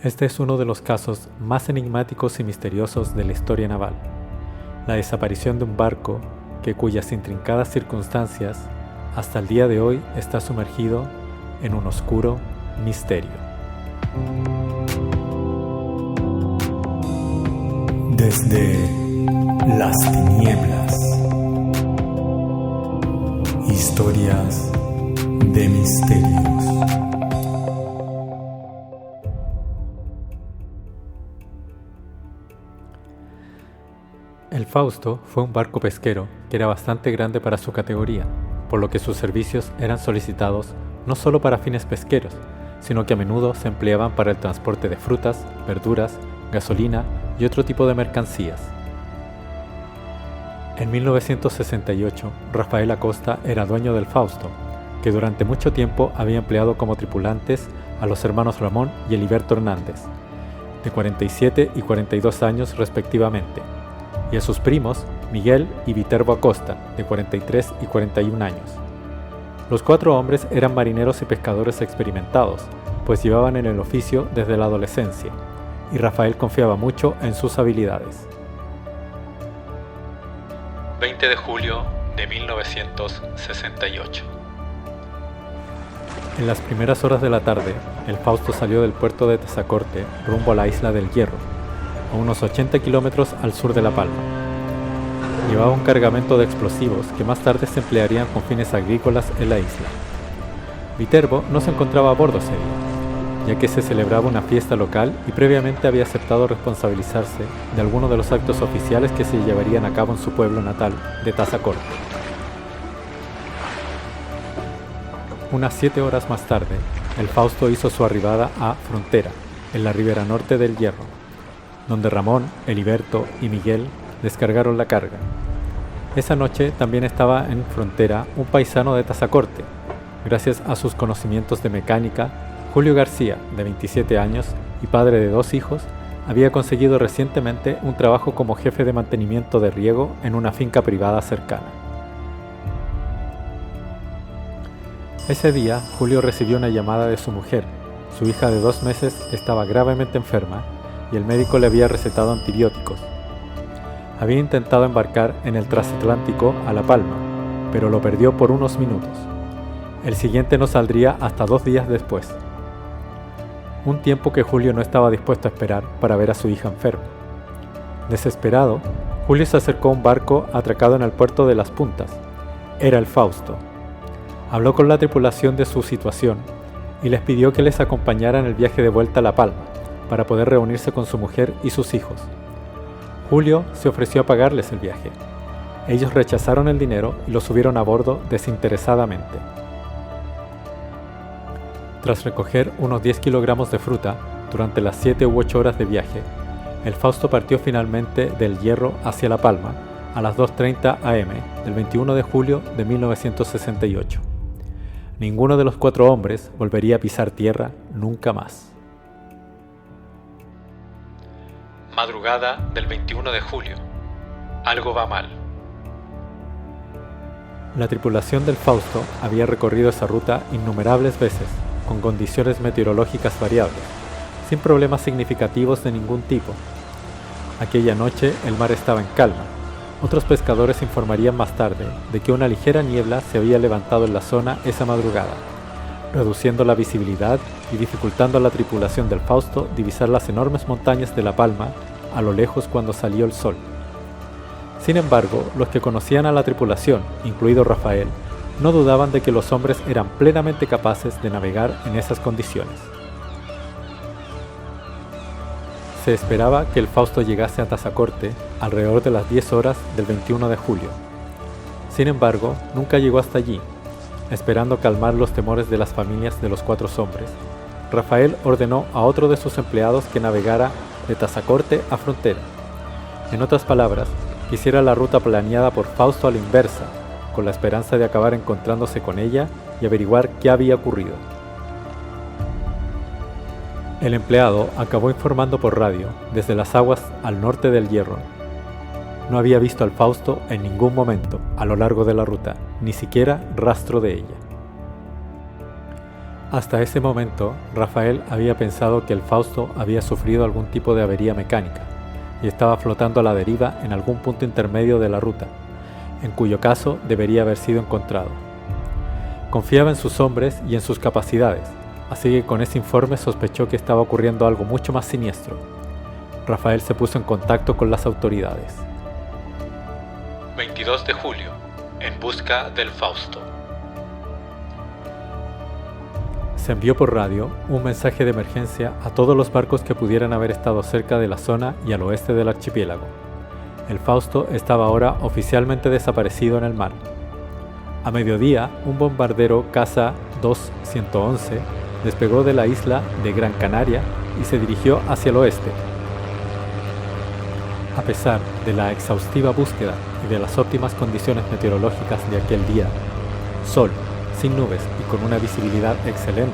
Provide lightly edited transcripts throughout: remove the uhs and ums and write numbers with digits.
Este es uno de los casos más enigmáticos y misteriosos de la historia naval, la desaparición de un barco cuyas intrincadas circunstancias hasta el día de hoy está sumergido en un oscuro misterio. Desde las tinieblas, historias de misterios. El Fausto fue un barco pesquero que era bastante grande para su categoría, por lo que sus servicios eran solicitados no solo para fines pesqueros, sino que a menudo se empleaban para el transporte de frutas, verduras, gasolina y otro tipo de mercancías. En 1968, Rafael Acosta era dueño del Fausto, que durante mucho tiempo había empleado como tripulantes a los hermanos Ramón y Heliberto Hernández, de 47 y 42 años respectivamente, y a sus primos Miguel y Viterbo Acosta, de 43 y 41 años. Los 4 hombres eran marineros y pescadores experimentados, pues llevaban en el oficio desde la adolescencia, y Rafael confiaba mucho en sus habilidades. 20 de julio de 1968. En las primeras horas de la tarde, el Fausto salió del puerto de Tazacorte rumbo a la isla del Hierro, a unos 80 kilómetros al sur de La Palma. Llevaba un cargamento de explosivos que más tarde se emplearían con fines agrícolas en la isla. Viterbo no se encontraba a bordo ese día, ya que se celebraba una fiesta local y previamente había aceptado responsabilizarse de algunos de los actos oficiales que se llevarían a cabo en su pueblo natal de Tazacorte. Unas 7 horas más tarde, el Fausto hizo su arribada a Frontera, en la ribera norte del Hierro, donde Ramón, Heliberto y Miguel descargaron la carga. Esa noche también estaba en Frontera un paisano de Tazacorte. Gracias a sus conocimientos de mecánica, Julio García, de 27 años y padre de 2 hijos, había conseguido recientemente un trabajo como jefe de mantenimiento de riego en una finca privada cercana. Ese día, Julio recibió una llamada de su mujer. Su hija de 2 meses estaba gravemente enferma y el médico le había recetado antibióticos. Había intentado embarcar en el transatlántico a La Palma, pero lo perdió por unos minutos. El siguiente no saldría hasta 2 días después. Un tiempo que Julio no estaba dispuesto a esperar para ver a su hija enferma. Desesperado, Julio se acercó a un barco atracado en el puerto de Las Puntas. Era el Fausto. Habló con la tripulación de su situación y les pidió que les acompañara en el viaje de vuelta a La Palma, para poder reunirse con su mujer y sus hijos. Julio se ofreció a pagarles el viaje. Ellos rechazaron el dinero y lo subieron a bordo desinteresadamente. Tras recoger unos 10 kilogramos de fruta durante las 7 u 8 horas de viaje, el Fausto partió finalmente del Hierro hacia La Palma a las 2:30 am del 21 de julio de 1968. Ninguno de los 4 hombres volvería a pisar tierra nunca más. Madrugada del 21 de julio. Algo va mal. La tripulación del Fausto había recorrido esa ruta innumerables veces, con condiciones meteorológicas variables, sin problemas significativos de ningún tipo. Aquella noche el mar estaba en calma. Otros pescadores informarían más tarde de que una ligera niebla se había levantado en la zona esa madrugada, reduciendo la visibilidad y dificultando a la tripulación del Fausto divisar las enormes montañas de La Palma a lo lejos cuando salió el sol. Sin embargo, los que conocían a la tripulación, incluido Rafael, no dudaban de que los hombres eran plenamente capaces de navegar en esas condiciones. Se esperaba que el Fausto llegase a Tazacorte alrededor de las 10 horas del 21 de julio. Sin embargo, nunca llegó hasta allí. Esperando calmar los temores de las familias de los 4 hombres, Rafael ordenó a otro de sus empleados que navegara de Tazacorte a Frontera. En otras palabras, que hiciera la ruta planeada por Fausto a la inversa, con la esperanza de acabar encontrándose con ella y averiguar qué había ocurrido. El empleado acabó informando por radio, desde las aguas al norte del Hierro. No había visto al Fausto en ningún momento a lo largo de la ruta, ni siquiera rastro de ella. Hasta ese momento, Rafael había pensado que el Fausto había sufrido algún tipo de avería mecánica y estaba flotando a la deriva en algún punto intermedio de la ruta, en cuyo caso debería haber sido encontrado. Confiaba en sus hombres y en sus capacidades, así que con ese informe sospechó que estaba ocurriendo algo mucho más siniestro. Rafael se puso en contacto con las autoridades. 22 de julio, en busca del Fausto. Se envió por radio un mensaje de emergencia a todos los barcos que pudieran haber estado cerca de la zona y al oeste del archipiélago. El Fausto estaba ahora oficialmente desaparecido en el mar. A mediodía, un bombardero Caza 2-111 despegó de la isla de Gran Canaria y se dirigió hacia el oeste. A pesar de la exhaustiva búsqueda y de las óptimas condiciones meteorológicas de aquel día, sol, sin nubes y con una visibilidad excelente,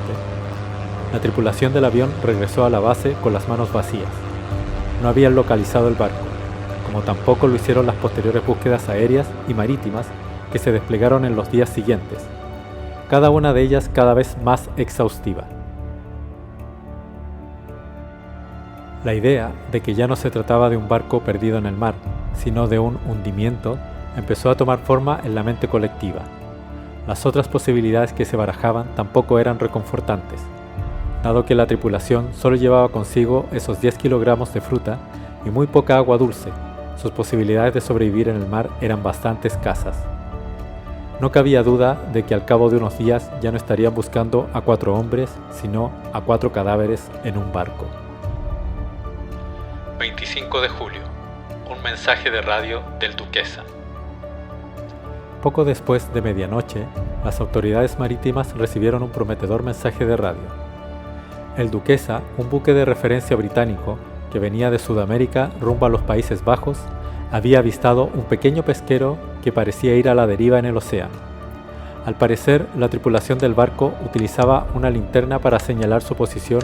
la tripulación del avión regresó a la base con las manos vacías. No habían localizado el barco, como tampoco lo hicieron las posteriores búsquedas aéreas y marítimas que se desplegaron en los días siguientes, cada una de ellas cada vez más exhaustiva. La idea de que ya no se trataba de un barco perdido en el mar, sino de un hundimiento, empezó a tomar forma en la mente colectiva. Las otras posibilidades que se barajaban tampoco eran reconfortantes, dado que la tripulación solo llevaba consigo esos 10 kilogramos de fruta y muy poca agua dulce. Sus posibilidades de sobrevivir en el mar eran bastante escasas. No cabía duda de que al cabo de unos días ya no estarían buscando a 4 hombres, sino a 4 cadáveres en un barco. 25 de julio, un mensaje de radio del Duquesa. Poco después de medianoche, las autoridades marítimas recibieron un prometedor mensaje de radio. El Duquesa, un buque de referencia británico que venía de Sudamérica rumbo a los Países Bajos, había avistado un pequeño pesquero que parecía ir a la deriva en el océano. Al parecer, la tripulación del barco utilizaba una linterna para señalar su posición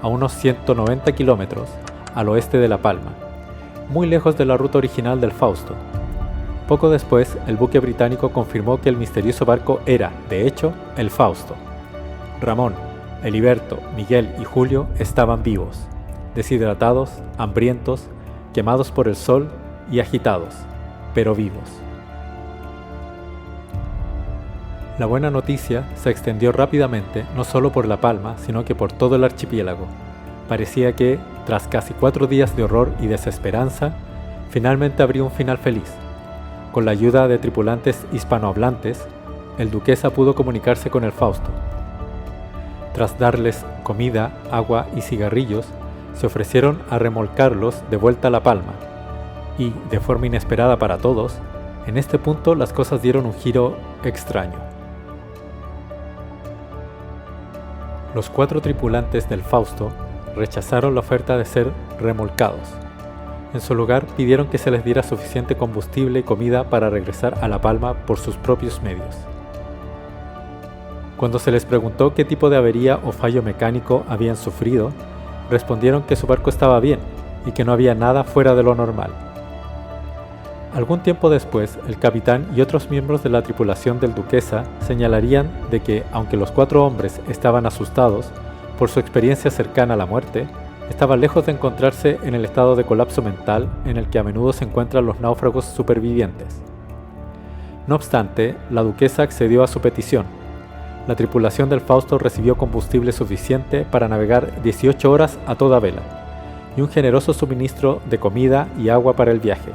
a unos 190 kilómetros al oeste de La Palma, muy lejos de la ruta original del Fausto. Poco después, el buque británico confirmó que el misterioso barco era, de hecho, el Fausto. Ramón, Heliberto, Miguel y Julio estaban vivos, deshidratados, hambrientos, quemados por el sol y agitados, pero vivos. La buena noticia se extendió rápidamente no solo por La Palma, sino que por todo el archipiélago. Parecía que, tras casi 4 días de horror y desesperanza, finalmente habría un final feliz. Con la ayuda de tripulantes hispanohablantes, el Duquesa pudo comunicarse con el Fausto. Tras darles comida, agua y cigarrillos, se ofrecieron a remolcarlos de vuelta a La Palma. Y, de forma inesperada para todos, en este punto las cosas dieron un giro extraño. Los 4 tripulantes del Fausto rechazaron la oferta de ser remolcados. En su lugar, pidieron que se les diera suficiente combustible y comida para regresar a La Palma por sus propios medios. Cuando se les preguntó qué tipo de avería o fallo mecánico habían sufrido, respondieron que su barco estaba bien y que no había nada fuera de lo normal. Algún tiempo después, el capitán y otros miembros de la tripulación del Duquesa señalarían de que, aunque los 4 hombres estaban asustados por su experiencia cercana a la muerte, estaban lejos de encontrarse en el estado de colapso mental en el que a menudo se encuentran los náufragos supervivientes. No obstante, la Duquesa accedió a su petición. La tripulación del Fausto recibió combustible suficiente para navegar 18 horas a toda vela, y un generoso suministro de comida y agua para el viaje.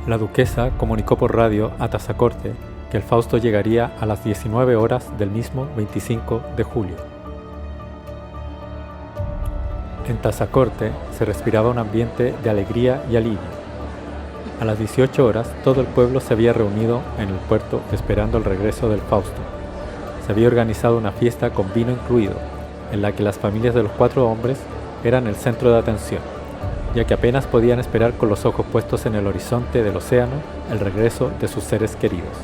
La Duquesa comunicó por radio a Tazacorte que el Fausto llegaría a las 19 horas del mismo 25 de julio. En Tazacorte se respiraba un ambiente de alegría y alivio. A las 18 horas todo el pueblo se había reunido en el puerto esperando el regreso del Fausto. Se había organizado una fiesta con vino incluido, en la que las familias de los 4 hombres eran el centro de atención, ya que apenas podían esperar con los ojos puestos en el horizonte del océano el regreso de sus seres queridos.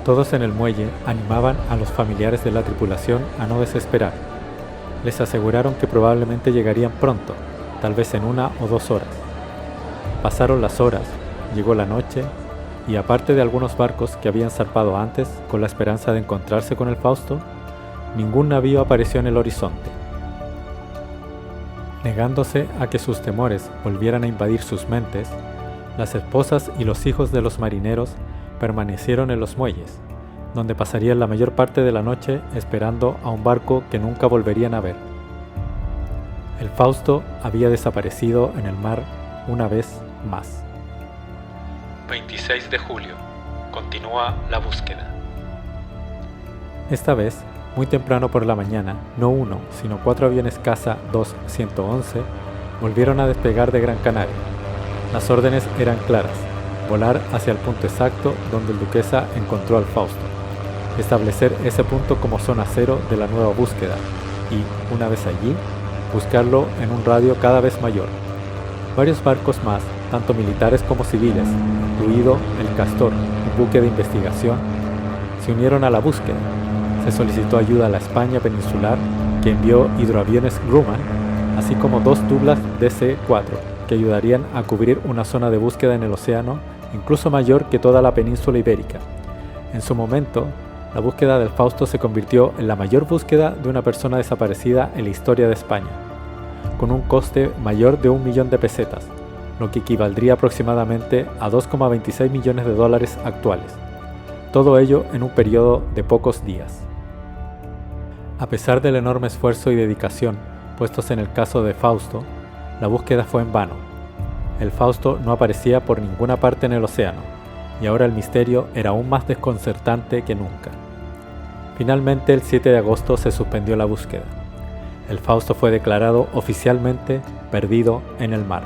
Todos en el muelle animaban a los familiares de la tripulación a no desesperar. Les aseguraron que probablemente llegarían pronto, tal vez en 1 o 2 horas. Pasaron las horas, llegó la noche, y aparte de algunos barcos que habían zarpado antes con la esperanza de encontrarse con el Fausto, ningún navío apareció en el horizonte. Negándose a que sus temores volvieran a invadir sus mentes, las esposas y los hijos de los marineros permanecieron en los muelles, donde pasarían la mayor parte de la noche esperando a un barco que nunca volverían a ver. El Fausto había desaparecido en el mar una vez más. 26 de julio. Continúa la búsqueda. Esta vez, muy temprano por la mañana, no uno, sino 4 aviones caza 2-111 volvieron a despegar de Gran Canaria. Las órdenes eran claras: volar hacia el punto exacto donde el Duquesa encontró al Fausto, establecer ese punto como zona cero de la nueva búsqueda y, una vez allí, buscarlo en un radio cada vez mayor. Varios barcos más, tanto militares como civiles, incluido el Castor, un buque de investigación, se unieron a la búsqueda. Se solicitó ayuda a la España peninsular, que envió hidroaviones Grumman, así como 2 Douglas DC-4, que ayudarían a cubrir una zona de búsqueda en el océano incluso mayor que toda la península ibérica. En su momento, la búsqueda del Fausto se convirtió en la mayor búsqueda de una persona desaparecida en la historia de España, con un coste mayor de 1 millón de pesetas, lo que equivaldría aproximadamente a 2,26 millones de dólares actuales. Todo ello en un periodo de pocos días. A pesar del enorme esfuerzo y dedicación puestos en el caso de Fausto, la búsqueda fue en vano. El Fausto no aparecía por ninguna parte en el océano, y ahora el misterio era aún más desconcertante que nunca. Finalmente, el 7 de agosto se suspendió la búsqueda. El Fausto fue declarado oficialmente perdido en el mar.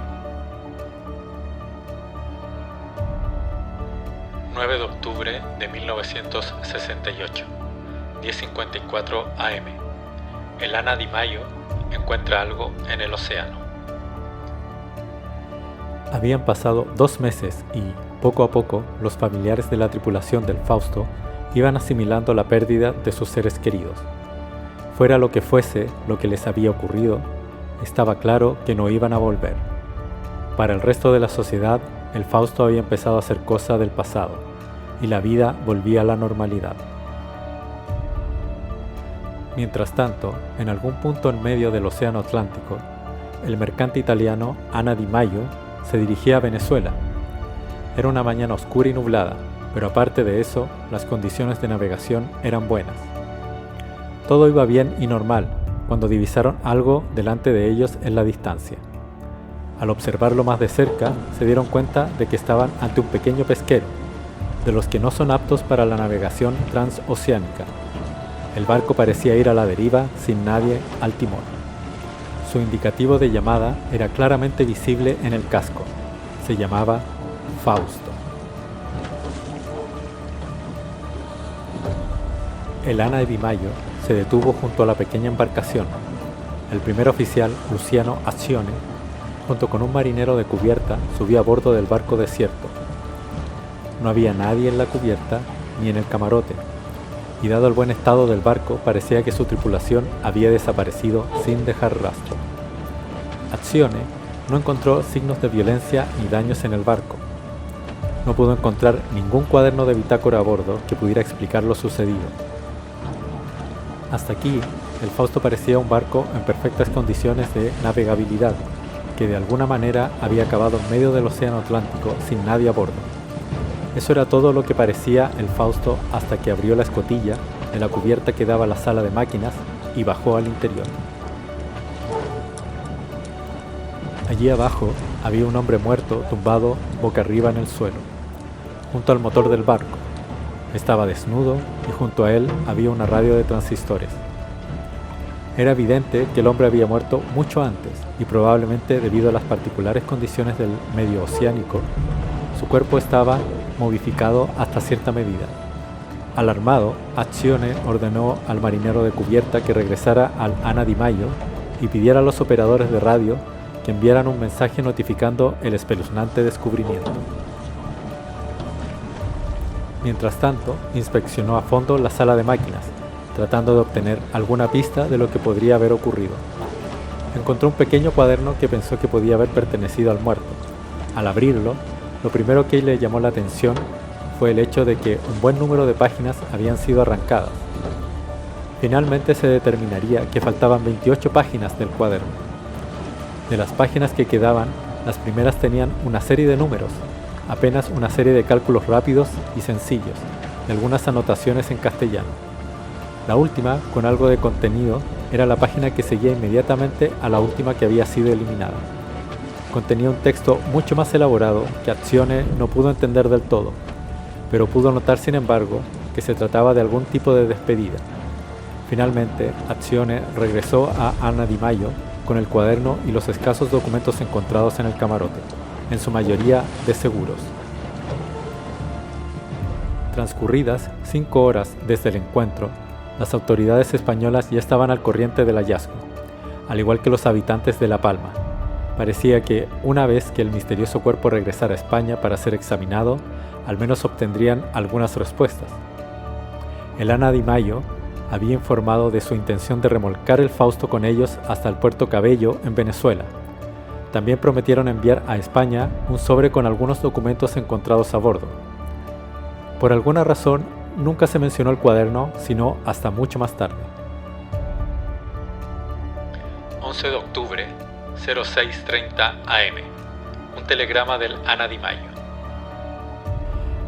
9 de octubre de 1968, 10:54 am. El Ana Di Maio encuentra algo en el océano. Habían pasado 2 meses y, poco a poco, los familiares de la tripulación del Fausto iban asimilando la pérdida de sus seres queridos. Fuera lo que fuese lo que les había ocurrido, estaba claro que no iban a volver. Para el resto de la sociedad, el Fausto había empezado a ser cosa del pasado, y la vida volvía a la normalidad. Mientras tanto, en algún punto en medio del océano Atlántico, el mercante italiano Ana Di Maio se dirigía a Venezuela. Era una mañana oscura y nublada, pero aparte de eso, las condiciones de navegación eran buenas. Todo iba bien y normal cuando divisaron algo delante de ellos en la distancia. Al observarlo más de cerca, se dieron cuenta de que estaban ante un pequeño pesquero, de los que no son aptos para la navegación transoceánica. El barco parecía ir a la deriva sin nadie al timón. Su indicativo de llamada era claramente visible en el casco. Se llamaba Fausto. El Ana Di Maio se detuvo junto a la pequeña embarcación. El primer oficial, Luciano Accione, junto con un marinero de cubierta, subió a bordo del barco desierto. No había nadie en la cubierta ni en el camarote, y dado el buen estado del barco, parecía que su tripulación había desaparecido sin dejar rastro. Accione no encontró signos de violencia ni daños en el barco. No pudo encontrar ningún cuaderno de bitácora a bordo que pudiera explicar lo sucedido. Hasta aquí, el Fausto parecía un barco en perfectas condiciones de navegabilidad, que de alguna manera había acabado en medio del océano Atlántico sin nadie a bordo. Eso era todo lo que parecía el Fausto hasta que abrió la escotilla en la cubierta que daba a la sala de máquinas y bajó al interior. Allí abajo había un hombre muerto tumbado boca arriba en el suelo, junto al motor del barco. Estaba desnudo y junto a él había una radio de transistores. Era evidente que el hombre había muerto mucho antes y probablemente debido a las particulares condiciones del medio oceánico, su cuerpo estaba momificado hasta cierta medida. Alarmado, Accione ordenó al marinero de cubierta que regresara al Ana Di Maio y pidiera a los operadores de radio que enviaran un mensaje notificando el espeluznante descubrimiento. Mientras tanto, inspeccionó a fondo la sala de máquinas, tratando de obtener alguna pista de lo que podría haber ocurrido. Encontró un pequeño cuaderno que pensó que podía haber pertenecido al muerto. Al abrirlo, lo primero que le llamó la atención fue el hecho de que un buen número de páginas habían sido arrancadas. Finalmente se determinaría que faltaban 28 páginas del cuaderno. De las páginas que quedaban, las primeras tenían una serie de números, apenas una serie de cálculos rápidos y sencillos, y algunas anotaciones en castellano. La última, con algo de contenido, era la página que seguía inmediatamente a la última que había sido eliminada. Contenía un texto mucho más elaborado que Accione no pudo entender del todo, pero pudo notar sin embargo que se trataba de algún tipo de despedida. Finalmente, Accione regresó a Anna Di Maio con el cuaderno y los escasos documentos encontrados en el camarote, en su mayoría de seguros. Transcurridas 5 horas desde el encuentro, las autoridades españolas ya estaban al corriente del hallazgo, al igual que los habitantes de La Palma. Parecía que, una vez que el misterioso cuerpo regresara a España para ser examinado, al menos obtendrían algunas respuestas. El Anna Di Maio había informado de su intención de remolcar el Fausto con ellos hasta el puerto Cabello, en Venezuela. También prometieron enviar a España un sobre con algunos documentos encontrados a bordo. Por alguna razón, nunca se mencionó el cuaderno, sino hasta mucho más tarde. 11 de octubre, 06:30 am. Un telegrama del Anna Di Maio.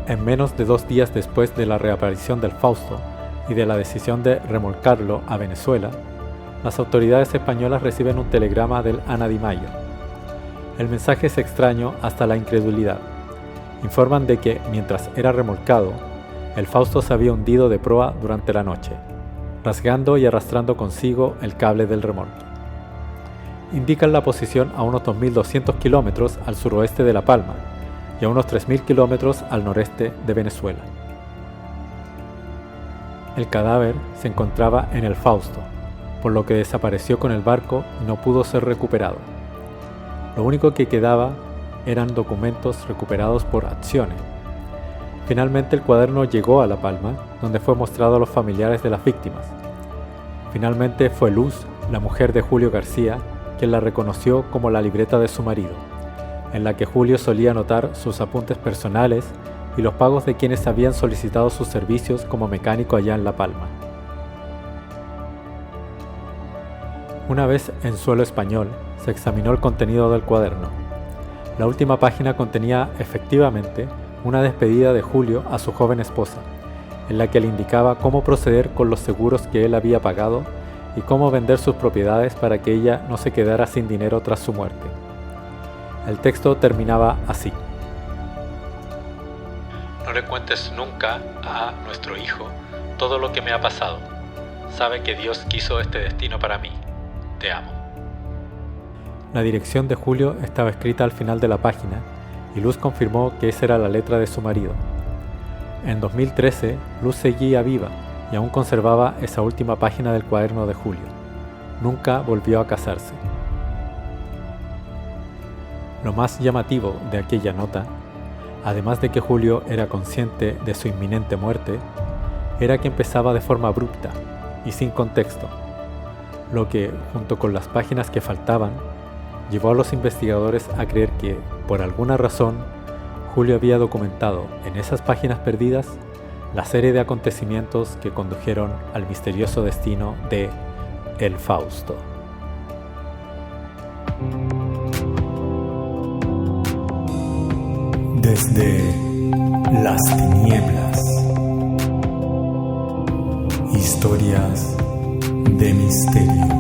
En menos de 2 días después de la reaparición del Fausto y de la decisión de remolcarlo a Venezuela, las autoridades españolas reciben un telegrama del Anna Di Maio. El mensaje es extraño hasta la incredulidad. Informan de que, mientras era remolcado, el Fausto se había hundido de proa durante la noche, rasgando y arrastrando consigo el cable del remolque. Indican la posición a unos 2.200 kilómetros al suroeste de La Palma y a unos 3.000 kilómetros al noreste de Venezuela. El cadáver se encontraba en el Fausto, por lo que desapareció con el barco y no pudo ser recuperado. Lo único que quedaba eran documentos recuperados por Accione. Finalmente el cuaderno llegó a La Palma, donde fue mostrado a los familiares de las víctimas. Finalmente fue Luz, la mujer de Julio García, quien la reconoció como la libreta de su marido, en la que Julio solía anotar sus apuntes personales y los pagos de quienes habían solicitado sus servicios como mecánico allá en La Palma. Una vez en suelo español, se examinó el contenido del cuaderno. La última página contenía, efectivamente, una despedida de Julio a su joven esposa, en la que le indicaba cómo proceder con los seguros que él había pagado y cómo vender sus propiedades para que ella no se quedara sin dinero tras su muerte. El texto terminaba así: No le cuentes nunca a nuestro hijo todo lo que me ha pasado. Sabe que Dios quiso este destino para mí. Te amo. La dirección de Julio estaba escrita al final de la página y Luz confirmó que esa era la letra de su marido. En 2013, Luz seguía viva y aún conservaba esa última página del cuaderno de Julio. Nunca volvió a casarse. Lo más llamativo de aquella nota, además de que Julio era consciente de su inminente muerte, era que empezaba de forma abrupta y sin contexto, lo que, junto con las páginas que faltaban, llevó a los investigadores a creer que, por alguna razón, Julio había documentado en esas páginas perdidas la serie de acontecimientos que condujeron al misterioso destino de El Fausto. Desde las tinieblas, historias de misterio.